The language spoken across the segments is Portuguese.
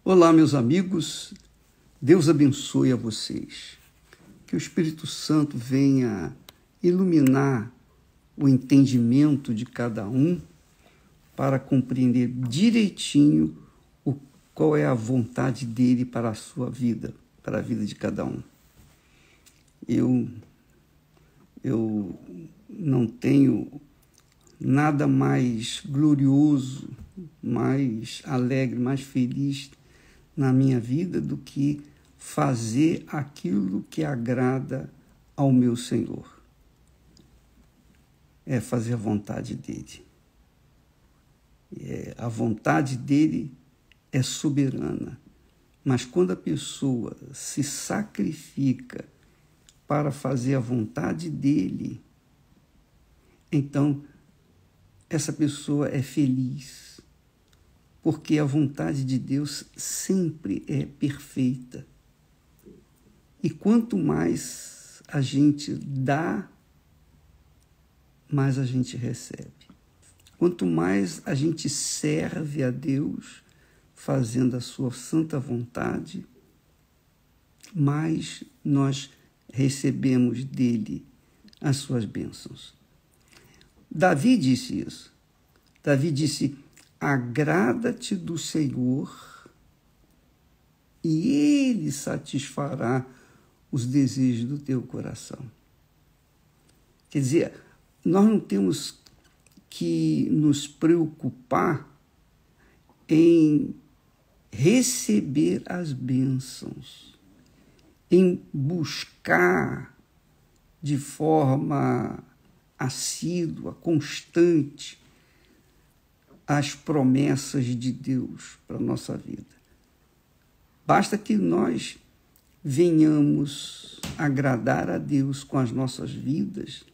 Olá, meus amigos, Deus abençoe a vocês. Que o Espírito Santo venha iluminar o entendimento de cada um para compreender direitinho qual é a vontade dele para a sua vida, para a vida de cada um. Eu não tenho nada mais glorioso, mais alegre, mais feliz na minha vida do que fazer aquilo que agrada ao meu Senhor. É fazer a vontade dele. A vontade dele é soberana, mas quando a pessoa se sacrifica para fazer a vontade dele, então essa pessoa é feliz, porque a vontade de Deus sempre é perfeita. E quanto mais a gente dá, mais a gente recebe. Quanto mais a gente serve a Deus, fazendo a sua santa vontade, mais nós recebemos dele as suas bênçãos. Davi disse isso. Davi disse: agrada-te do Senhor e Ele satisfará os desejos do teu coração. Quer dizer, nós não temos que nos preocupar em receber as bênçãos, em buscar de forma assídua, constante, as promessas de Deus para a nossa vida. Basta que nós venhamos agradar a Deus com as nossas vidas,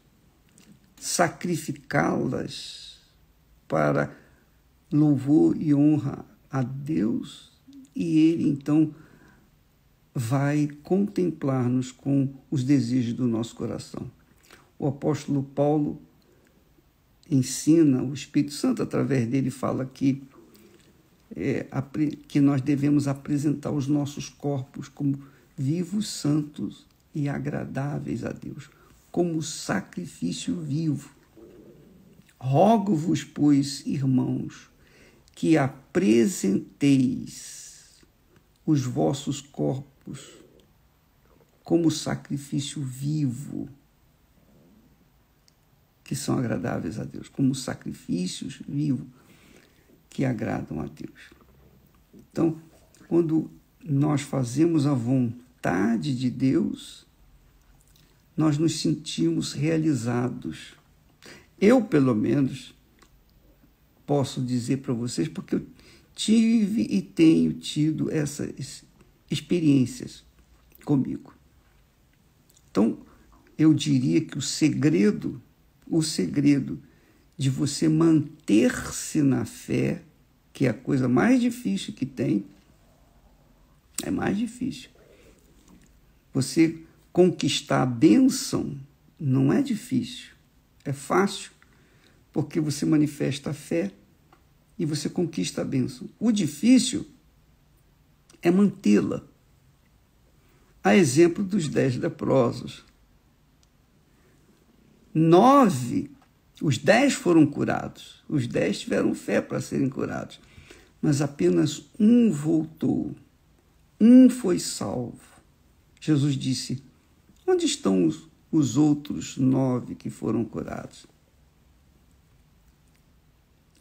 sacrificá-las para louvor e honra a Deus, e Ele, então, vai contemplar-nos com os desejos do nosso coração. O apóstolo Paulo ensina, o Espírito Santo, através dele, fala que nós devemos apresentar os nossos corpos como vivos, santos e agradáveis a Deus, como sacrifício vivo. Rogo-vos, pois, irmãos, que apresenteis os vossos corpos como sacrifício vivo, que são agradáveis a Deus, como sacrifícios vivos que agradam a Deus. Então, quando nós fazemos a vontade de Deus, nós nos sentimos realizados. Eu, pelo menos, posso dizer para vocês, porque eu tive e tenho tido essas experiências comigo. Então, eu diria que o segredo de você manter-se na fé, que é a coisa mais difícil que tem, é mais difícil. Você conquistar a bênção não é difícil, é fácil, porque você manifesta a fé e você conquista a bênção. O difícil é mantê-la. A exemplo dos 10 leprosos. 9, os 10 foram curados, os 10 tiveram fé para serem curados, mas apenas um voltou, um foi salvo. Jesus disse: onde estão os outros 9 que foram curados?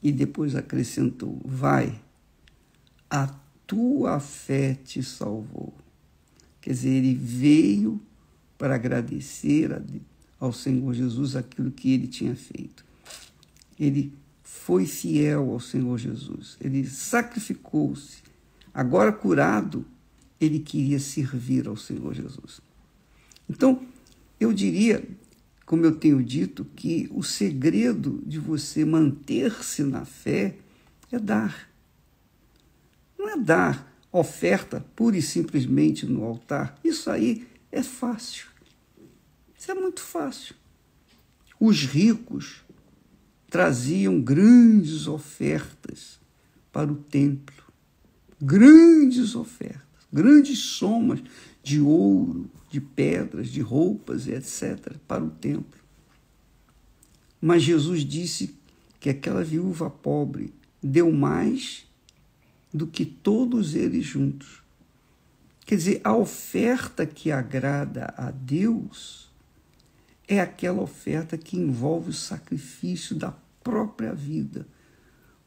E depois acrescentou: vai, a tua fé te salvou. Quer dizer, ele veio para agradecer ao Senhor Jesus aquilo que ele tinha feito. Ele foi fiel ao Senhor Jesus. Ele sacrificou-se. Agora curado, ele queria servir ao Senhor Jesus. Então, eu diria, como eu tenho dito, que o segredo de você manter-se na fé é dar. Não é dar oferta pura e simplesmente no altar. Isso aí é fácil. Isso é muito fácil. Os ricos traziam grandes ofertas para o templo. grandes ofertas, grandes somas de ouro, de pedras, de roupas, etc., para o templo. Mas Jesus disse que aquela viúva pobre deu mais do que todos eles juntos. Quer dizer, a oferta que agrada a Deus é aquela oferta que envolve o sacrifício da própria vida.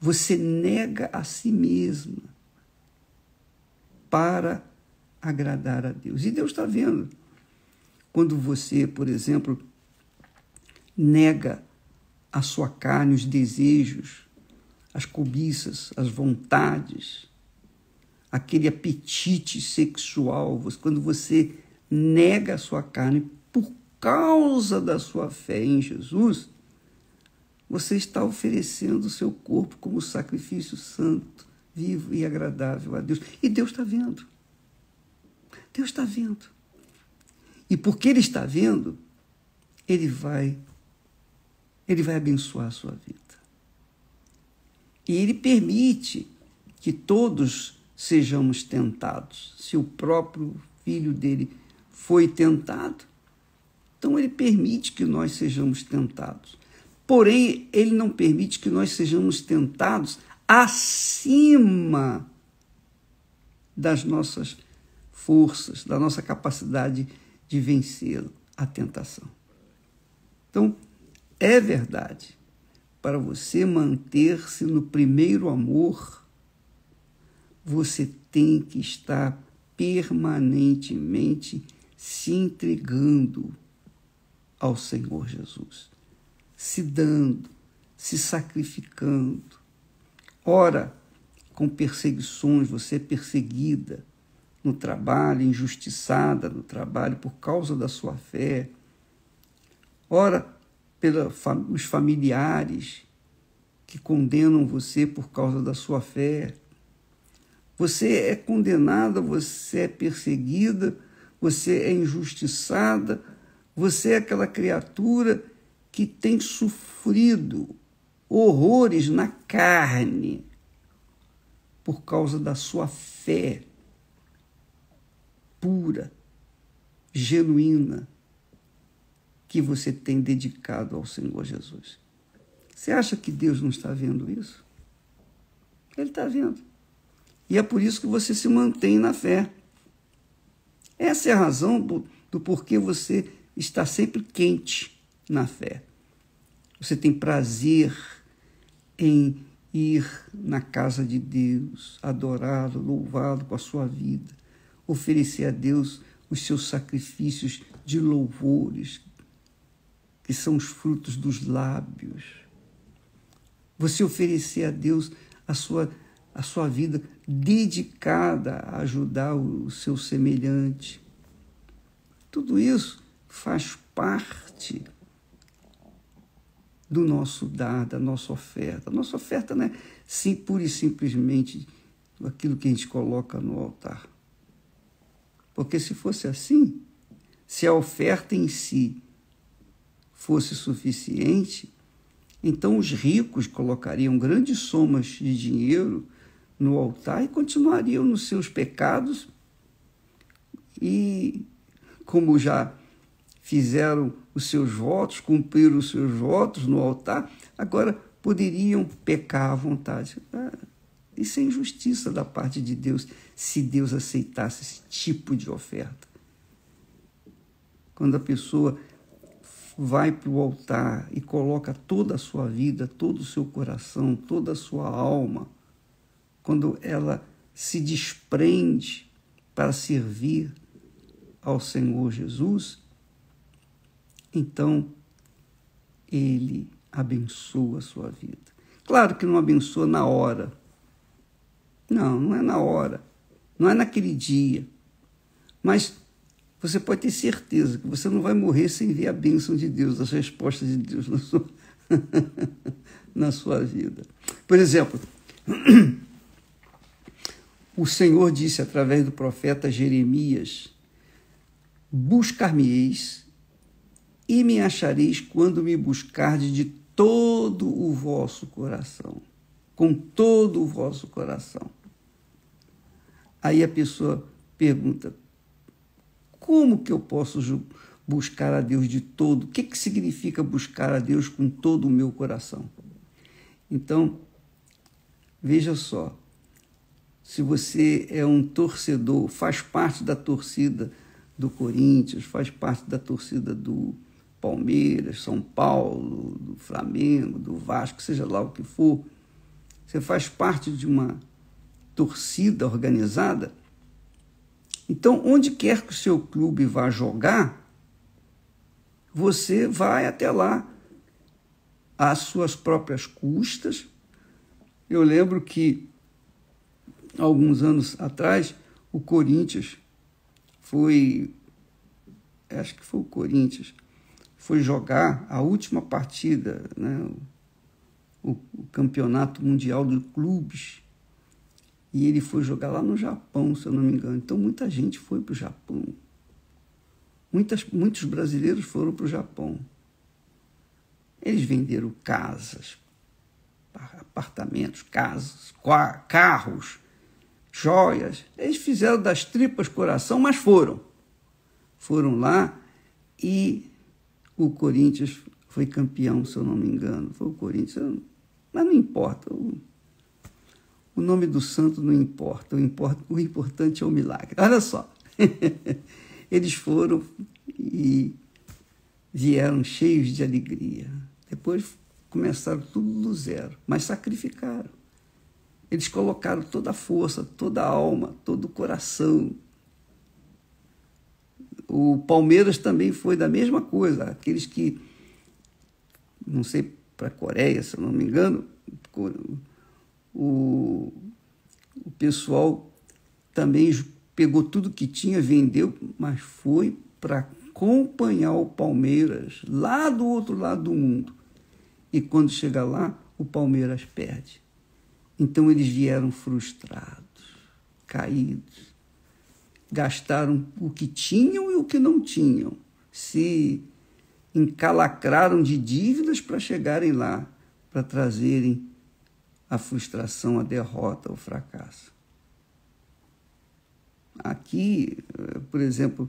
Você nega a si mesma para agradar a Deus. E Deus está vendo. Quando você, por exemplo, nega a sua carne, os desejos, as cobiças, as vontades, aquele apetite sexual, quando você nega a sua carne por causa da sua fé em Jesus, você está oferecendo o seu corpo como sacrifício santo, vivo e agradável a Deus. E Deus está vendo. Deus está vendo. E porque Ele está vendo, Ele vai abençoar a sua vida. E Ele permite que todos sejamos tentados. Se o próprio Filho dele foi tentado, então Ele permite que nós sejamos tentados. Porém, Ele não permite que nós sejamos tentados acima das nossas forças, da nossa capacidade de vencer a tentação. Então, é verdade, para você manter-se no primeiro amor, você tem que estar permanentemente se entregando ao Senhor Jesus, se dando, se sacrificando. Ora, com perseguições, você é perseguida no trabalho, injustiçada no trabalho por causa da sua fé. Ora, pelos familiares que condenam você por causa da sua fé. Você é condenada, você é perseguida, você é injustiçada, você é aquela criatura que tem sofrido horrores na carne por causa da sua fé pura, genuína, que você tem dedicado ao Senhor Jesus. Você acha que Deus não está vendo isso? Ele está vendo. E é por isso que você se mantém na fé. Essa é a razão do porquê você está sempre quente na fé. Você tem prazer em ir na casa de Deus, adorá-lo, louvá-lo com a sua vida, oferecer a Deus os seus sacrifícios de louvores, que são os frutos dos lábios. Você oferecer a Deus a sua vida dedicada a ajudar o seu semelhante. Tudo isso faz parte do nosso dar, da nossa oferta. A nossa oferta não é pura e simplesmente aquilo que a gente coloca no altar. Porque se fosse assim, se a oferta em si fosse suficiente, então os ricos colocariam grandes somas de dinheiro no altar e continuariam nos seus pecados e, como já fizeram os seus votos, cumpriram os seus votos no altar, agora poderiam pecar à vontade. Isso é injustiça da parte de Deus, se Deus aceitasse esse tipo de oferta. Quando a pessoa vai para o altar e coloca toda a sua vida, todo o seu coração, toda a sua alma, quando ela se desprende para servir ao Senhor Jesus, então Ele abençoa a sua vida. Claro que não abençoa na hora. Não é na hora. Não é naquele dia. Mas você pode ter certeza que você não vai morrer sem ver a bênção de Deus, as respostas de Deus na sua vida. Por exemplo, o Senhor disse através do profeta Jeremias: buscar-me-eis e me achareis quando me buscardes de todo o vosso coração. Com todo o vosso coração. Aí a pessoa pergunta, como que eu posso buscar a Deus de todo? O que significa buscar a Deus com todo o meu coração? Então, veja só, se você é um torcedor, faz parte da torcida do Corinthians, faz parte da torcida do Palmeiras, São Paulo, do Flamengo, do Vasco, seja lá o que for, você faz parte de uma torcida organizada, então, onde quer que o seu clube vá jogar, você vai até lá, às suas próprias custas. Eu lembro que, alguns anos atrás, o Corinthians acho que foi o Corinthians, foi jogar a última partida, né, o Campeonato Mundial de Clubes, e ele foi jogar lá no Japão, se eu não me engano. Então, muita gente foi para o Japão. Muitos brasileiros foram para o Japão. Eles venderam casas, apartamentos, casas, carros, joias. Eles fizeram das tripas coração, mas foram. Foram lá e o Corinthians foi campeão, se eu não me engano. Foi o Corinthians, mas não importa. O nome do santo não importa. O importante é o milagre. Olha só. Eles foram e vieram cheios de alegria. Depois começaram tudo do zero, mas sacrificaram. Eles colocaram toda a força, toda a alma, todo o coração. O Palmeiras também foi da mesma coisa. Aqueles que, não sei, para a Coreia, se eu não me engano, o pessoal também pegou tudo que tinha, vendeu, mas foi para acompanhar o Palmeiras lá do outro lado do mundo. E quando chega lá, o Palmeiras perde. Então eles vieram frustrados, caídos, gastaram o que tinham e o que não tinham, se encalacraram de dívidas para chegarem lá, para trazerem a frustração, a derrota, o fracasso. Aqui, por exemplo,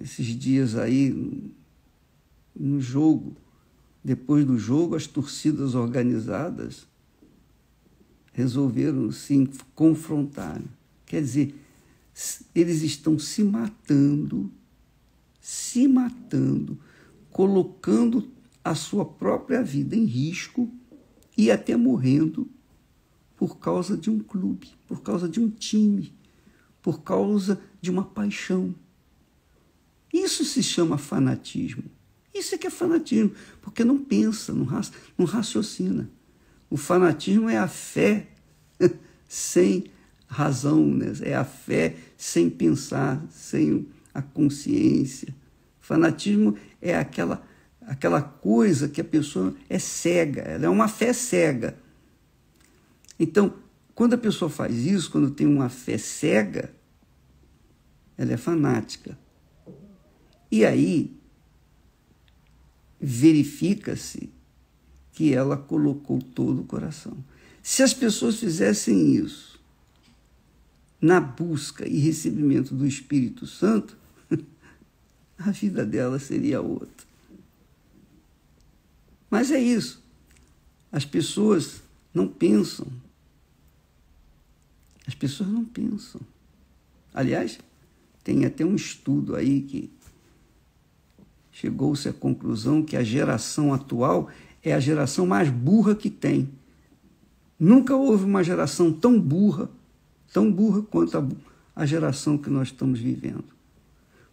esses dias aí, no jogo, depois do jogo, as torcidas organizadas resolveram se confrontar. Quer dizer, eles estão se matando, colocando a sua própria vida em risco e até morrendo por causa de um clube, por causa de um time, por causa de uma paixão. Isso se chama fanatismo. Isso é que é fanatismo, porque não pensa, não raciocina. O fanatismo é a fé sem razão, né? É a fé sem pensar, sem a consciência. Fanatismo é aquela coisa que a pessoa é cega, ela é uma fé cega. Então, quando a pessoa faz isso, quando tem uma fé cega, ela é fanática. E aí, verifica-se que ela colocou todo o coração. Se as pessoas fizessem isso na busca e recebimento do Espírito Santo, a vida dela seria outra. Mas é isso. As pessoas não pensam. As pessoas não pensam. Aliás, tem até um estudo aí que chegou-se à conclusão que a geração atual é a geração mais burra que tem. Nunca houve uma geração tão burra quanto a geração que nós estamos vivendo.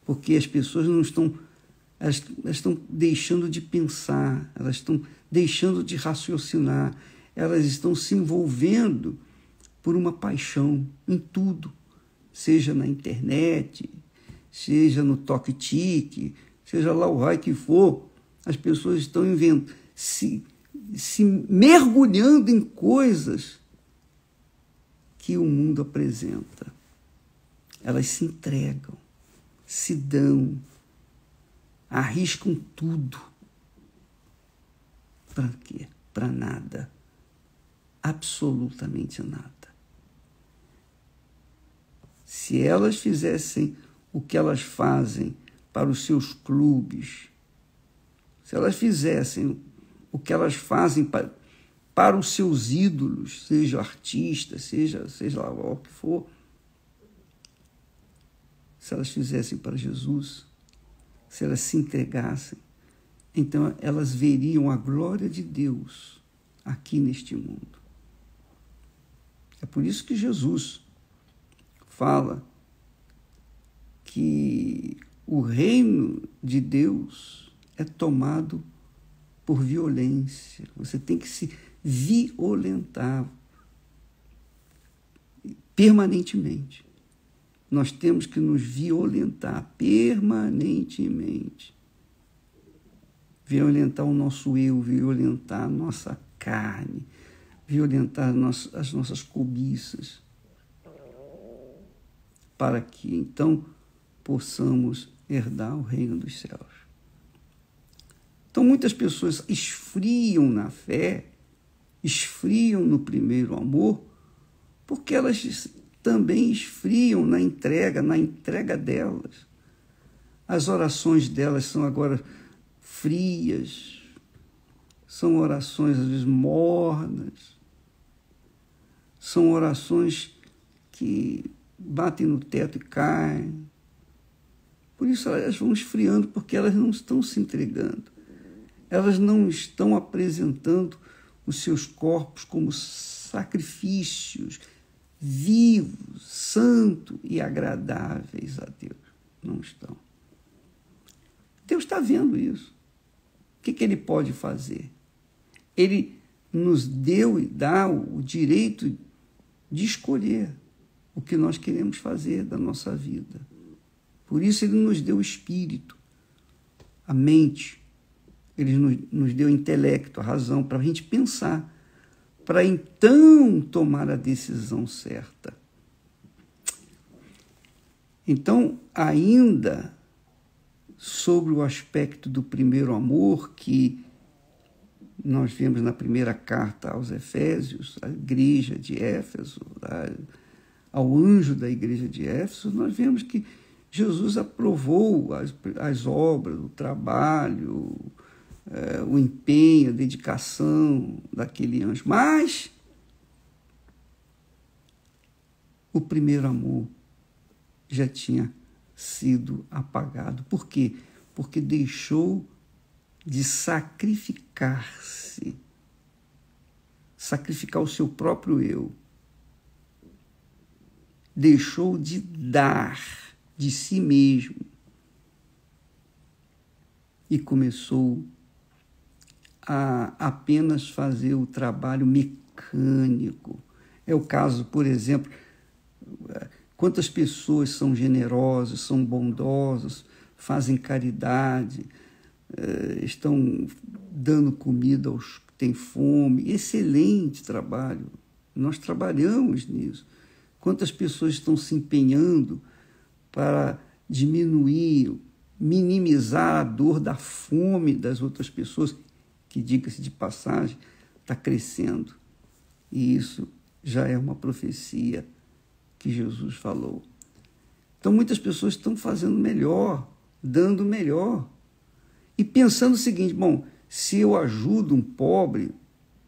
Porque as pessoas não estão, elas estão deixando de pensar, elas estão deixando de raciocinar, elas estão se envolvendo por uma paixão em tudo, seja na internet, seja no toque-tique, seja lá o raio que for. As pessoas estão se mergulhando em coisas que o mundo apresenta. Elas se entregam, se dão, arriscam tudo. Para quê? Para nada. Absolutamente nada. se elas fizessem o que elas fazem para os seus clubes, se elas fizessem o que elas fazem para os seus ídolos, seja artista, seja lá o que for, se elas fizessem para Jesus, se elas se entregassem, então elas veriam a glória de Deus aqui neste mundo. É por isso que Jesus fala que o reino de Deus é tomado por violência. Você tem que se violentar permanentemente. Nós temos que nos violentar permanentemente. Violentar o nosso eu, violentar a nossa carne, violentar as nossas cobiças, para que então possamos herdar o reino dos céus. Então muitas pessoas esfriam na fé, esfriam no primeiro amor, porque elas também esfriam na entrega delas. As orações delas são agora frias, são orações às vezes mornas, são orações que batem no teto e caem. Por isso elas vão esfriando, porque elas não estão se entregando. Elas não estão apresentando os seus corpos como sacrifícios vivos, santos e agradáveis a Deus. Não estão. Deus está vendo isso. O que Ele pode fazer? Ele nos deu e dá o direito de escolher o que nós queremos fazer da nossa vida. Por isso Ele nos deu o espírito, a mente. Ele nos deu o intelecto, a razão, para a gente pensar, para então tomar a decisão certa. Então, ainda sobre o aspecto do primeiro amor, que nós vemos na primeira carta aos Efésios, a igreja de Éfeso, ao anjo da igreja de Éfeso, nós vemos que Jesus aprovou as obras, o trabalho, o empenho, a dedicação daquele anjo. Mas o primeiro amor já tinha sido apagado. Por quê? Porque deixou de sacrificar-se, sacrificar o seu próprio eu. Deixou de dar de si mesmo e começou a apenas fazer o trabalho mecânico. É o caso, por exemplo, quantas pessoas são generosas, são bondosas, fazem caridade, estão dando comida aos que têm fome. Excelente trabalho. Nós trabalhamos nisso. Quantas pessoas estão se empenhando para diminuir, minimizar a dor da fome das outras pessoas, que, diga-se de passagem, está crescendo. E isso já é uma profecia que Jesus falou. Então, muitas pessoas estão fazendo melhor, dando melhor, e pensando o seguinte: bom, se eu ajudo um pobre,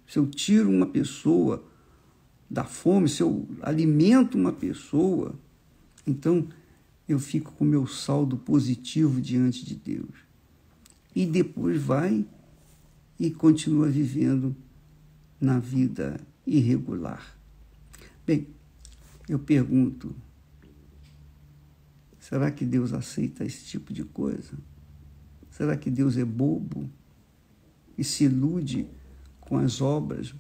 se eu tiro uma pessoa da fome, se eu alimento uma pessoa, então eu fico com o meu saldo positivo diante de Deus. E depois vai e continua vivendo na vida irregular. Bem, eu pergunto, será que Deus aceita esse tipo de coisa? Será que Deus é bobo e se ilude com as obras,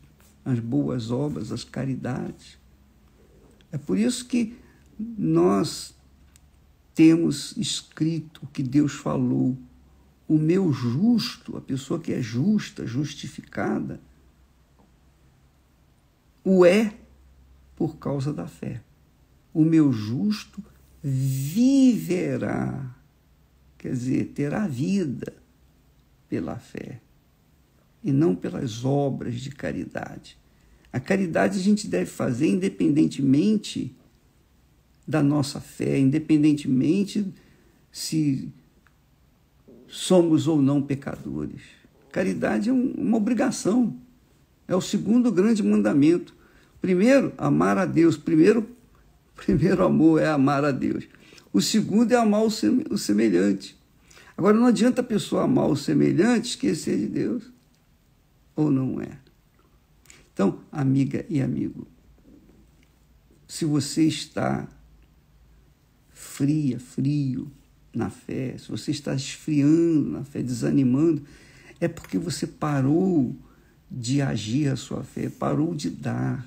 as boas obras, as caridades? É por isso que nós temos escrito o que Deus falou. O meu justo, a pessoa que é justa, justificada, o é por causa da fé. O meu justo viverá, quer dizer, terá vida pela fé e não pelas obras de caridade. A caridade a gente deve fazer independentemente da nossa fé, independentemente se somos ou não pecadores. Caridade é uma obrigação, é o segundo grande mandamento. Primeiro, amar a Deus. Primeiro amor é amar a Deus. O segundo é amar o semelhante. Agora, não adianta a pessoa amar o semelhante e esquecer de Deus. Ou não é? Então, amiga e amigo, se você está frio na fé, se você está esfriando na fé, desanimando, é porque você parou de agir a sua fé, parou de dar.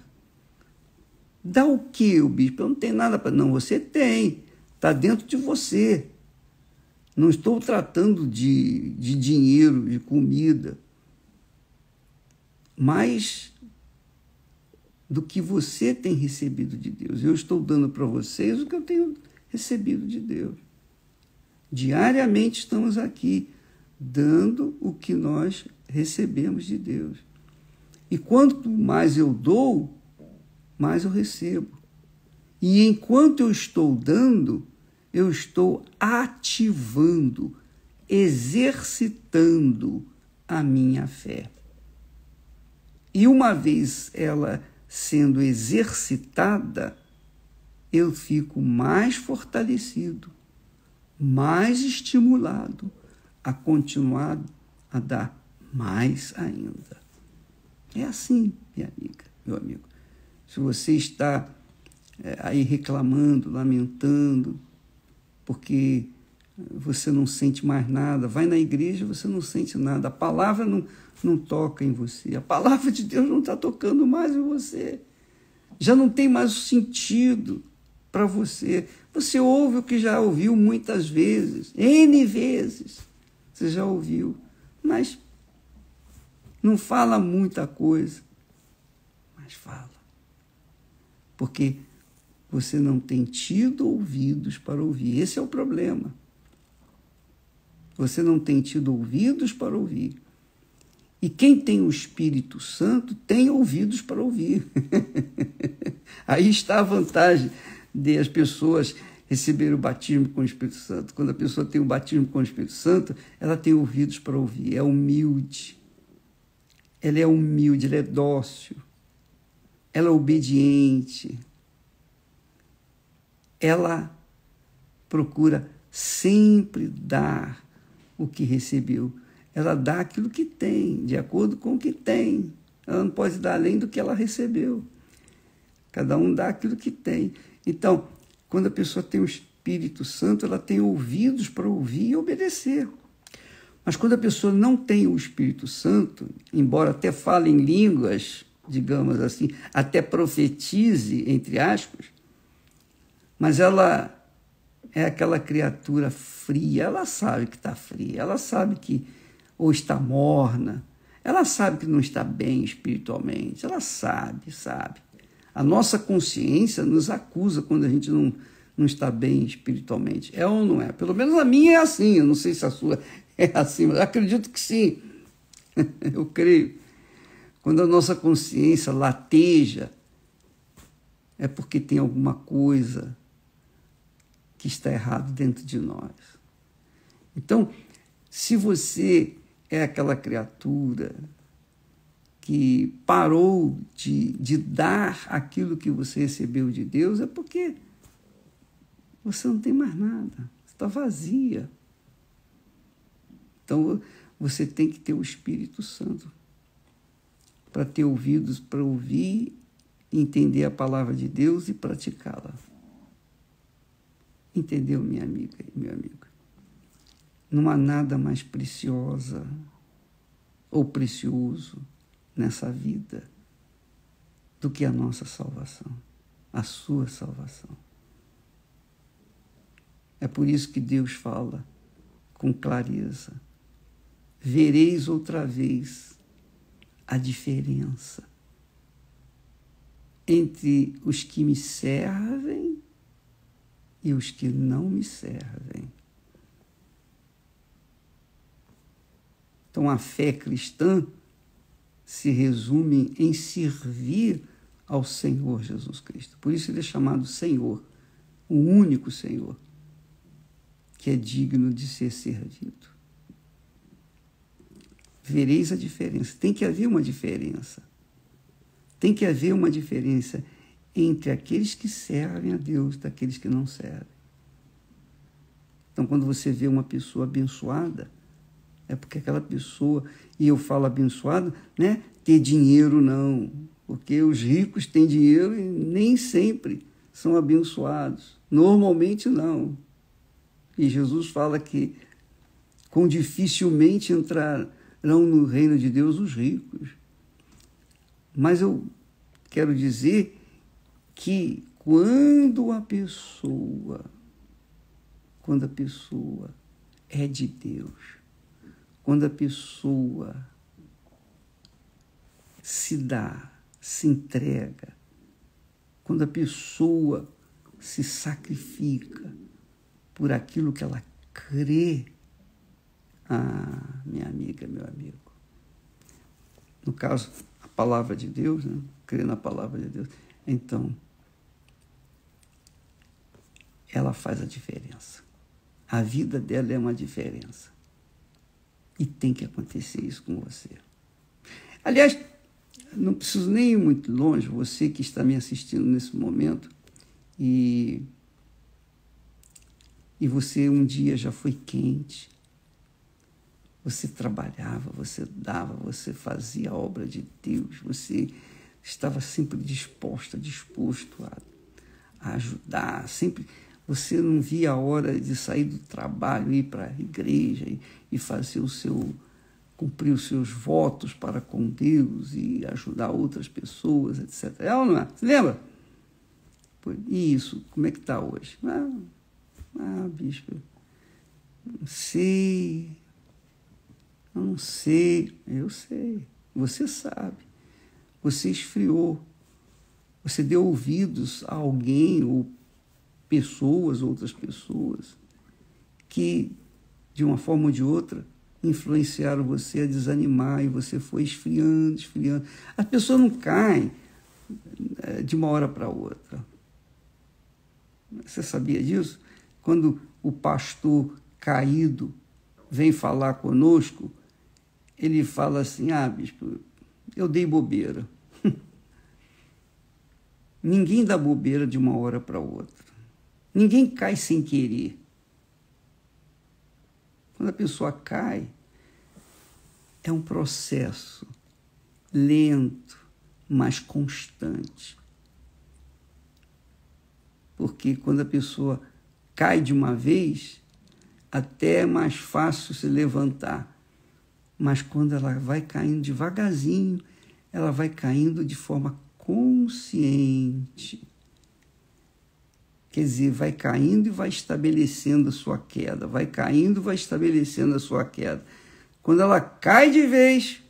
Dá o quê, o bispo? Eu não tenho nada para... Não, você tem. Está dentro de você. Não estou tratando de dinheiro, de comida, mas do que você tem recebido de Deus. Eu estou dando para vocês o que eu tenho recebido de Deus. Diariamente estamos aqui, dando o que nós recebemos de Deus. E quanto mais eu dou, mais eu recebo. E enquanto eu estou dando, eu estou ativando, exercitando a minha fé. E uma vez ela sendo exercitada, eu fico mais fortalecido, mais estimulado a continuar a dar mais ainda. É assim, minha amiga, meu amigo. Se você está aí reclamando, lamentando, porque você não sente mais nada, vai na igreja, você não sente nada, a palavra não toca em você, a palavra de Deus não está tocando mais em você, já não tem mais sentido para você. Você ouve o que já ouviu muitas vezes, N vezes, você já ouviu, mas não fala muita coisa, mas fala. Porque você não tem tido ouvidos para ouvir. Esse é o problema. Você não tem tido ouvidos para ouvir. E quem tem o Espírito Santo tem ouvidos para ouvir. Aí está a vantagem de as pessoas receberem o batismo com o Espírito Santo. Quando a pessoa tem o batismo com o Espírito Santo, ela tem ouvidos para ouvir. É humilde. Ela é humilde, ela é dócil. Ela é obediente. Ela procura sempre dar o que recebeu. Ela dá aquilo que tem, de acordo com o que tem. Ela não pode dar além do que ela recebeu. Cada um dá aquilo que tem. Então, quando a pessoa tem o Espírito Santo, ela tem ouvidos para ouvir e obedecer. Mas quando a pessoa não tem o Espírito Santo, embora até fale em línguas, digamos assim, até profetize, entre aspas, mas ela é aquela criatura fria, ela sabe que está fria, ela sabe que ou está morna, ela sabe que não está bem espiritualmente, ela sabe. A nossa consciência nos acusa quando a gente não está bem espiritualmente. É ou não é? Pelo menos a minha é assim, eu não sei se a sua é assim, mas eu acredito que sim. Eu creio. Quando a nossa consciência lateja, é porque tem alguma coisa que está errado dentro de nós. Então, se você é aquela criatura que parou de dar aquilo que você recebeu de Deus, é porque você não tem mais nada, você está vazia. Então, você tem que ter o Espírito Santo para ter ouvidos para ouvir, entender a palavra de Deus e praticá-la. Entendeu, minha amiga e meu amigo? Não há nada mais preciosa ou precioso nessa vida do que a nossa salvação, a sua salvação. É por isso que Deus fala com clareza: vereis outra vez a diferença entre os que me servem e os que não me servem. Então, a fé cristã se resume em servir ao Senhor Jesus Cristo. Por isso ele é chamado Senhor. o único Senhor que é digno de ser servido. Vereis a diferença. Tem que haver uma diferença. Tem que haver uma diferença entre aqueles que servem a Deus e daqueles que não servem. Então, quando você vê uma pessoa abençoada, é porque aquela pessoa, e eu falo abençoado, né? Ter dinheiro não, porque os ricos têm dinheiro e nem sempre são abençoados. Normalmente não. E Jesus fala que quão dificilmente entrarão no reino de Deus os ricos. Mas eu quero dizer que quando a pessoa é de Deus, quando a pessoa se dá, se entrega, quando a pessoa se sacrifica por aquilo que ela crê, minha amiga, meu amigo, no caso, a palavra de Deus, né? Crer na palavra de Deus, então, ela faz a diferença. A vida dela é uma diferença. E tem que acontecer isso com você. Aliás, não preciso nem ir muito longe, você que está me assistindo nesse momento, e você um dia já foi quente, você trabalhava, você dava, você fazia a obra de Deus, você estava sempre disposto a ajudar, sempre. Você não via a hora de sair do trabalho, ir para a igreja e fazer cumprir os seus votos para com Deus e ajudar outras pessoas, etc. É ou não é? Você lembra? E isso, como é que está hoje? Bispo, não sei. Eu não sei. Eu sei. Você sabe. Você esfriou. Você deu ouvidos a alguém ou outras pessoas, que, de uma forma ou de outra, influenciaram você a desanimar e você foi esfriando. As pessoas não caem de uma hora para outra. Você sabia disso? Quando o pastor caído vem falar conosco, ele fala assim, bispo, eu dei bobeira. Ninguém dá bobeira de uma hora para outra. Ninguém cai sem querer. Quando a pessoa cai, é um processo lento, mas constante. Porque quando a pessoa cai de uma vez, até é mais fácil se levantar. Mas quando ela vai caindo devagarzinho, ela vai caindo de forma consciente. Quer dizer, vai caindo e vai estabelecendo a sua queda. Vai caindo e vai estabelecendo a sua queda. Quando ela cai de vez,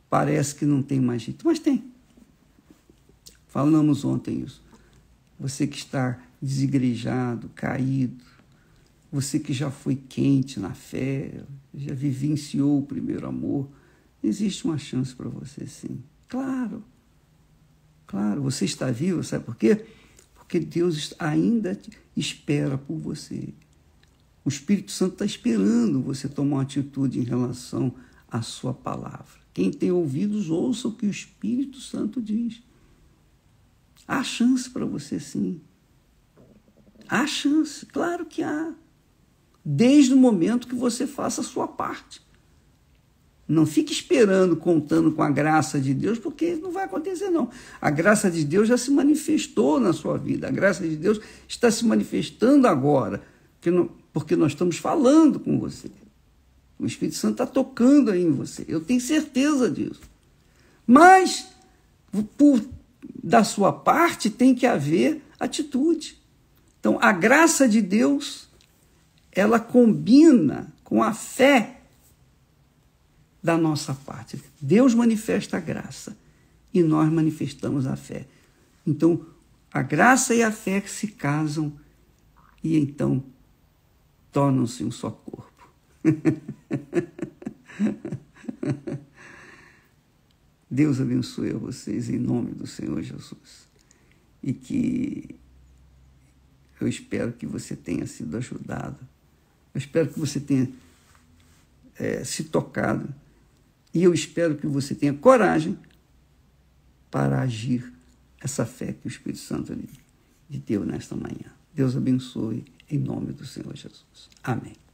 parece que não tem mais jeito. Mas tem. Falamos ontem isso. Você que está desigrejado, caído, você que já foi quente na fé, já vivenciou o primeiro amor, existe uma chance para você, sim. Claro, você está vivo, sabe por quê? Porque Deus ainda espera por você. O Espírito Santo está esperando você tomar uma atitude em relação à sua palavra. Quem tem ouvidos, ouça o que o Espírito Santo diz. Há chance para você, sim. Há chance, claro que há. Desde o momento que você faça a sua parte. Não fique esperando, contando com a graça de Deus, porque não vai acontecer, não. A graça de Deus já se manifestou na sua vida. A graça de Deus está se manifestando agora, porque nós estamos falando com você. O Espírito Santo está tocando aí em você. Eu tenho certeza disso. Mas, da sua parte, tem que haver atitude. Então, a graça de Deus, ela combina com a fé da nossa parte. Deus manifesta a graça e nós manifestamos a fé. Então, a graça e a fé que se casam e então tornam-se um só corpo. Deus abençoe a vocês em nome do Senhor Jesus. E que Eu espero que você tenha sido ajudado. Eu espero que você tenha se tocado. E eu espero que você tenha coragem para agir essa fé que o Espírito Santo lhe deu nesta manhã. Deus abençoe em nome do Senhor Jesus. Amém.